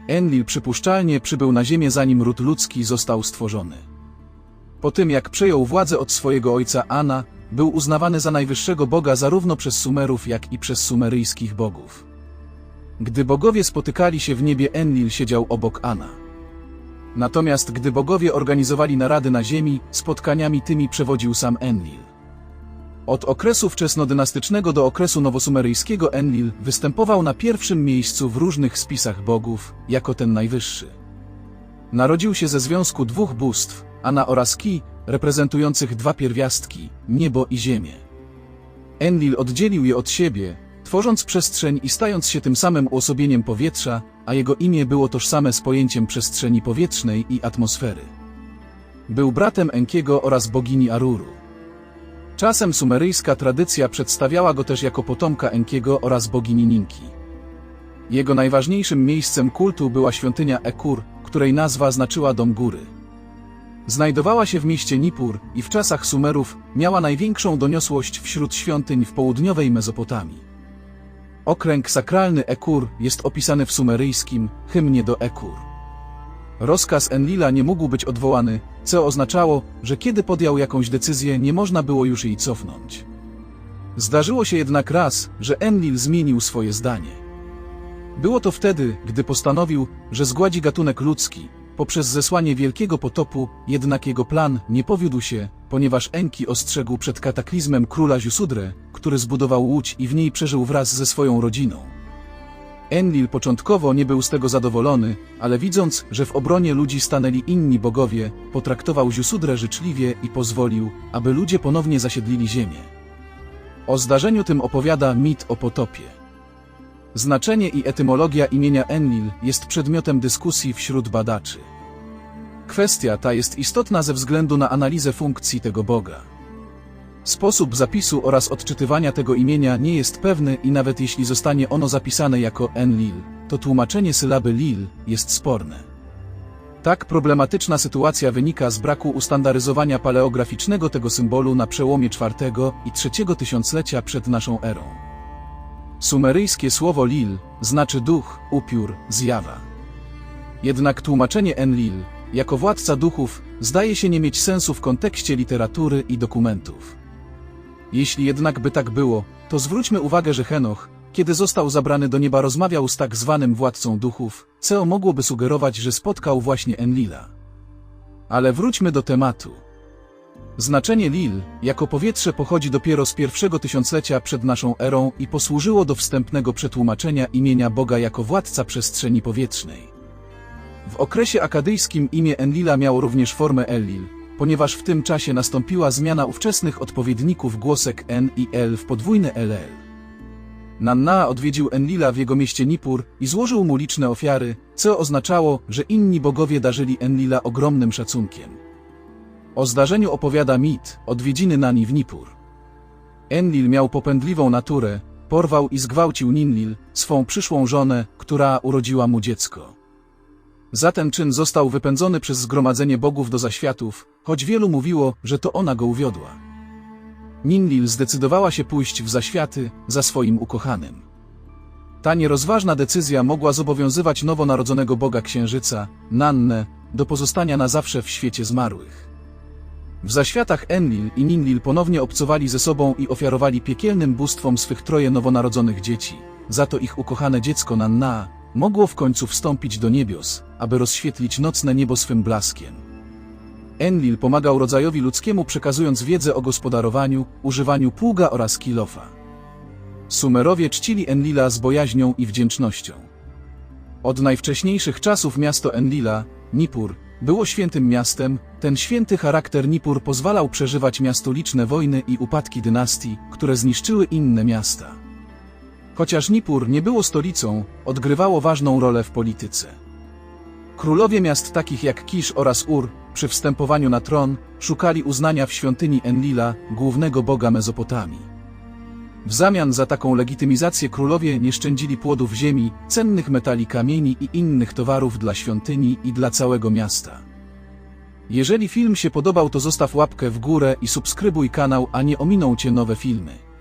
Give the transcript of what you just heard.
Enlil przypuszczalnie przybył na ziemię, zanim ród ludzki został stworzony. Po tym, jak przejął władzę od swojego ojca Ana, był uznawany za najwyższego boga zarówno przez Sumerów, jak i przez sumeryjskich bogów. Gdy bogowie spotykali się w niebie, Enlil siedział obok Ana. Natomiast gdy bogowie organizowali narady na ziemi, spotkaniami tymi przewodził sam Enlil. Od okresu wczesnodynastycznego do okresu nowosumeryjskiego Enlil występował na pierwszym miejscu w różnych spisach bogów, jako ten najwyższy. Narodził się ze związku dwóch bóstw, Ana oraz Ki, reprezentujących dwa pierwiastki, niebo i ziemię. Enlil oddzielił je od siebie, tworząc przestrzeń i stając się tym samym uosobieniem powietrza, a jego imię było tożsame z pojęciem przestrzeni powietrznej i atmosfery. Był bratem Enkiego oraz bogini Aruru. Czasem sumeryjska tradycja przedstawiała go też jako potomka Enkiego oraz bogini Ninki. Jego najważniejszym miejscem kultu była świątynia Ekur, której nazwa znaczyła dom góry. Znajdowała się w mieście Nippur i w czasach Sumerów miała największą doniosłość wśród świątyń w południowej Mezopotamii. Okręg sakralny Ekur jest opisany w sumeryjskim hymnie do Ekur. Rozkaz Enlila nie mógł być odwołany, co oznaczało, że kiedy podjął jakąś decyzję, nie można było już jej cofnąć. Zdarzyło się jednak raz, że Enlil zmienił swoje zdanie. Było to wtedy, gdy postanowił, że zgładzi gatunek ludzki, poprzez zesłanie wielkiego potopu, jednak jego plan nie powiódł się, ponieważ Enki ostrzegł przed kataklizmem króla Ziusudre, który zbudował łódź i w niej przeżył wraz ze swoją rodziną. Enlil początkowo nie był z tego zadowolony, ale widząc, że w obronie ludzi stanęli inni bogowie, potraktował Ziusudrę życzliwie i pozwolił, aby ludzie ponownie zasiedlili ziemię. O zdarzeniu tym opowiada mit o potopie. Znaczenie i etymologia imienia Enlil jest przedmiotem dyskusji wśród badaczy. Kwestia ta jest istotna ze względu na analizę funkcji tego boga. Sposób zapisu oraz odczytywania tego imienia nie jest pewny i nawet jeśli zostanie ono zapisane jako Enlil, to tłumaczenie sylaby Lil jest sporne. Tak problematyczna sytuacja wynika z braku ustandaryzowania paleograficznego tego symbolu na przełomie IV i III tysiąclecia przed naszą erą. Sumeryjskie słowo Lil znaczy duch, upiór, zjawa. Jednak tłumaczenie Enlil, jako władca duchów, zdaje się nie mieć sensu w kontekście literatury i dokumentów. Jeśli jednak by tak było, to zwróćmy uwagę, że Henoch, kiedy został zabrany do nieba, rozmawiał z tak zwanym władcą duchów, co mogłoby sugerować, że spotkał właśnie Enlila. Ale wróćmy do tematu. Znaczenie Lil, jako powietrze, pochodzi dopiero z I tysiąclecia przed naszą erą i posłużyło do wstępnego przetłumaczenia imienia Boga jako władca przestrzeni powietrznej. W okresie akadyjskim imię Enlila miało również formę Ellil, ponieważ w tym czasie nastąpiła zmiana ówczesnych odpowiedników głosek N i L w podwójne LL. Nannaa odwiedził Enlila w jego mieście Nippur i złożył mu liczne ofiary, co oznaczało, że inni bogowie darzyli Enlila ogromnym szacunkiem. O zdarzeniu opowiada mit odwiedziny Nani w Nippur. Enlil miał popędliwą naturę, porwał i zgwałcił Ninlil, swą przyszłą żonę, która urodziła mu dziecko. Za ten czyn został wypędzony przez zgromadzenie bogów do zaświatów, choć wielu mówiło, że to ona go uwiodła. Ninlil zdecydowała się pójść w zaświaty za swoim ukochanym. Ta nierozważna decyzja mogła zobowiązywać nowonarodzonego boga księżyca, Nannę, do pozostania na zawsze w świecie zmarłych. W zaświatach Enlil i Ninlil ponownie obcowali ze sobą i ofiarowali piekielnym bóstwom swych troje nowonarodzonych dzieci, za to ich ukochane dziecko Nannaa mogło w końcu wstąpić do niebios, aby rozświetlić nocne niebo swym blaskiem. Enlil pomagał rodzajowi ludzkiemu, przekazując wiedzę o gospodarowaniu, używaniu pługa oraz kilofa. Sumerowie czcili Enlila z bojaźnią i wdzięcznością. Od najwcześniejszych czasów miasto Enlila, Nippur, było świętym miastem. Ten święty charakter Nippur pozwalał przeżywać miastu liczne wojny i upadki dynastii, które zniszczyły inne miasta. Chociaż Nippur nie było stolicą, odgrywało ważną rolę w polityce. Królowie miast takich jak Kisz oraz Ur, przy wstępowaniu na tron, szukali uznania w świątyni Enlila, głównego boga Mezopotamii. W zamian za taką legitymizację królowie nie szczędzili płodów ziemi, cennych metali, kamieni i innych towarów dla świątyni i dla całego miasta. Jeżeli film się podobał, to zostaw łapkę w górę i subskrybuj kanał, a nie ominą Cię nowe filmy.